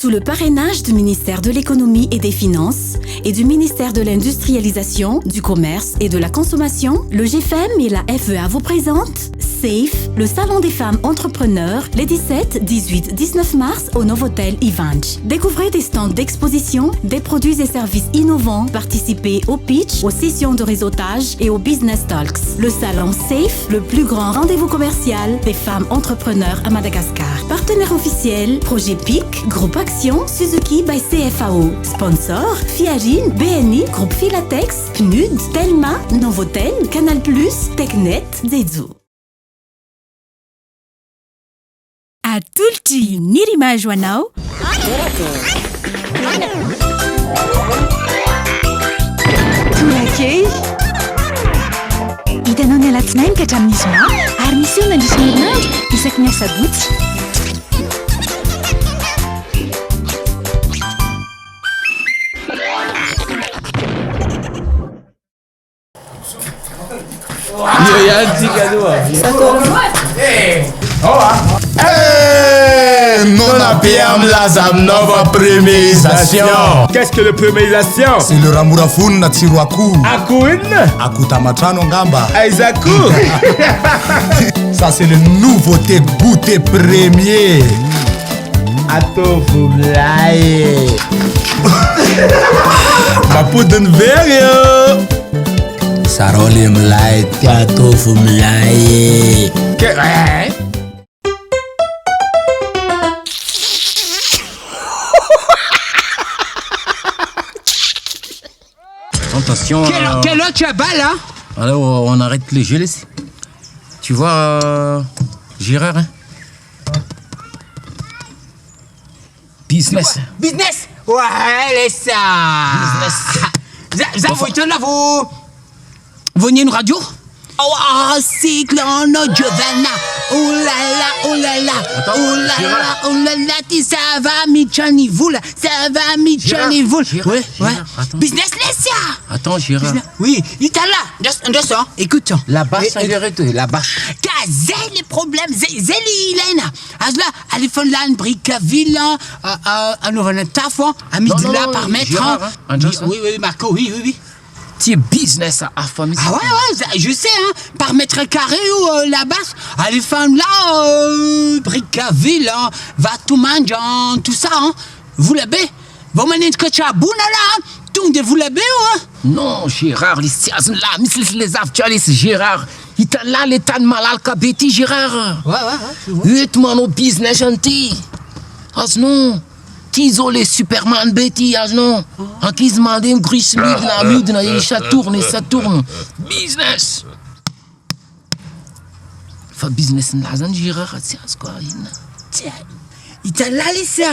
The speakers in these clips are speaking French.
Sous le parrainage du ministère de l'Économie et des Finances et du ministère de l'Industrialisation, du Commerce et de la Consommation, le GFM et la FEA vous présentent SAFE, le salon des femmes entrepreneurs, les 17, 18, 19 mars au Novotel Ivanch. Découvrez des stands d'exposition, des produits et services innovants, participez au pitch, aux sessions de réseautage et aux business talks. Le salon SAFE, le plus grand rendez-vous commercial des femmes entrepreneurs à Madagascar. Partenaire officiel, Projet PIC, Groupe Action, Suzuki by CFAO. Sponsor, Fiagine, BNI, Groupe Filatex, PNUD, Telma, Novotel, Canal+, Technet, Zezu. Atolotry ny rimage ho anao Torakey hitanao ny alatsinainy ka hatramin'ny zoma ary misy eo nandrisy ny herinandro isaky ny asabotsy Non abbiamo la nova premierisation. Qu'est-ce que le premierisation? C'est le ramurafun na tsiro akoho. Akoho inona? Akoho tamatrano angamba. Aiza akoho? Ça c'est le nouveauté goûter premier. Atovo milay. Mapodiny very yo. Sarole milay atovo milay. Attention. Quelle heure tu as bas là? Alors on arrête les gelées. Tu vois Gérard hein? Business. Business? Ouais, laisse ça. Business. Vous avez là, vous venez une radio? Oh, cyclone Giovanna. Oh là là, oh là là. Attends, oh là Gérard. là, oh là là. Ça va, Michani Voul. Ça va, Michani Voul. Ouais, ouais. Attends. Business, laisse ça. Attends Gérard. Oui, il est là. Just, écoute. La bâche, la bâche. Zé les problèmes, zé les Hélène. Asla, allez faire là une brique-ville, à nouveau tafon, à midi là par mètre. Oui, Marco, oui. C'est business à famille. Ah ouais, je sais, hein, par mètre carré ou la basse, allez faire là, brique-ville, va tout manger, tout ça, hein. Vous l'avez? Vous m'en êtes que tu as bouna là, tout de vous l'avez ou? Non, Gérard, les sias là, les afchalis, Gérard. Il t'a là, l'état de malal kabeti, Gérard. Ouais. Et mon business gentil. As non. Tiso les Superman Betty, as non. En qui se demande un gris mid, ça tourne. Business. Fa business là, Gérard, c'est quoi? Tiens, il t'a là, les ça.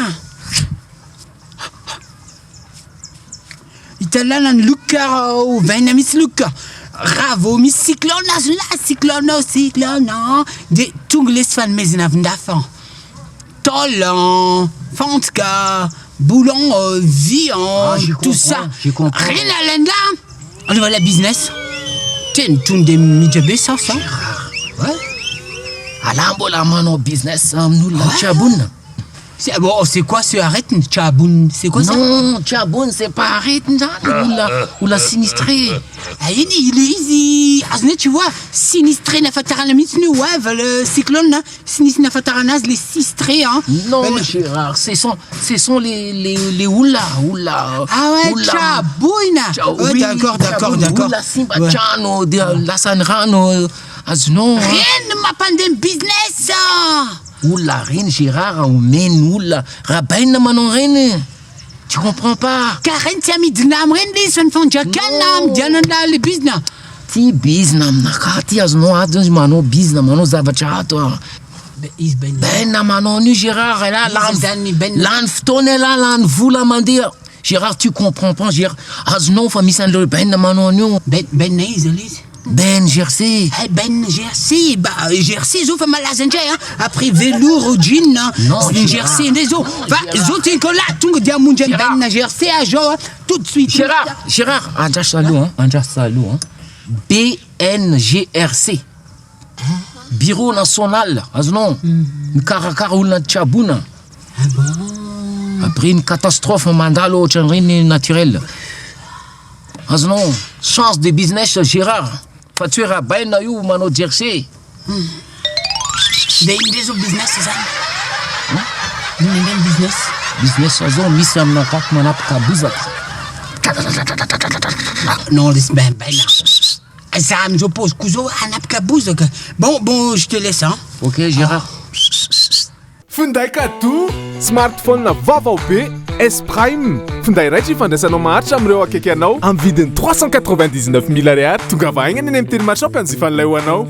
Il t'a là, le Luca, ou Venamis Luca. Ravo, mi cyclone, cyclone, des tungles fan mesinaf d'afan. Tolan, Fantka, Boulon, Vian, tout ça. J'ai compris. Rien à l'enda. On va la business. Tiens, tout des midjabé, ça. Ouais. Alambo la mano business, nous la chaboun. C'est quoi ce arrête, Tchaboun? C'est quoi ça? Non, Tchaboun, c'est pas arrête, ou la sinistré. Il est easy. Tu vois, sinistré n'a fait la mitnu, ouais, le cyclone, sinistre n'a fait les sistrés, hein. Non, Gérard, ce sont les oula. Ah ouais, Tchaboun. Oui, d'accord. La Simbachano, la Sanrano, non. Rien ne m'a pas de business, Oula, reine Gérard, ou men, oula, rabbin, manon reine. Tu comprends pas? Karen, tu as mis de l'âme, reine, les son font jacanam, dianan là, le business. Ti business, nakati, as no, adons, mano, business, mano, zavachato. Ben, mano, nu, Gérard, là, l'anfton est là, l'anvoula, mandir. Gérard, tu comprends pas, Gérard. As no, famille, san le ben, mano, nu. Ben, Elise. Ben Jersey. Ben Jersey, Jersey, zo fait mal à Zenja, hein. Après velours, jean, non, Jersey, les autres. Zo t'es que là, tout le diamant, Ben Jersey, à jour, tout de suite. Gérard, Anja Salou, hein. BNGRC. Bureau national, aznon. Karakar ou la Tchabouna. Ah bon? Après une catastrophe mandale au Tchanrin naturel. Azonao, chance de business Gérard. Fa tsy hoe raha baina io manao jersey. De indezo business zany. Inendeny business. Business azao misy aminakaky manapaka bozaka. Non, laisse ben ça me oppose couso anapaka bozaka. Bon, je te laisse hein. Ok Gérard. Finday kado smartphone vaovao be S Prime. Finday raitra ifandraisanao maharitra amin'ireo akaiky anao amin'ny vidiny 399 000 ariary. Tonga vahigna ny amin'ny teny marchand mpanjifan'ilay ho anao.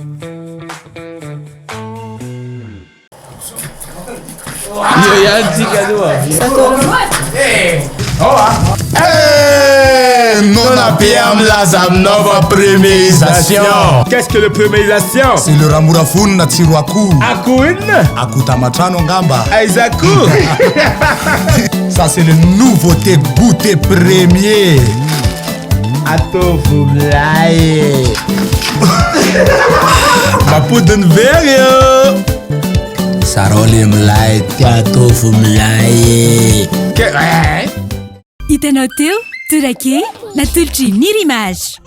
Non abbiamo la nova premierisation. Qu'est-ce que le premierisation? C'est le ramurafonina tsiro akoho. Akoho inona? Akoho tamatrano angamba. Aiza akoho? Ça c'est le nouveauté goûter premier. Atovo milay. Mapodiny very io. Sarole milay atovo milay. Hitanao teo? Torakey, natolotr'i Nirimage.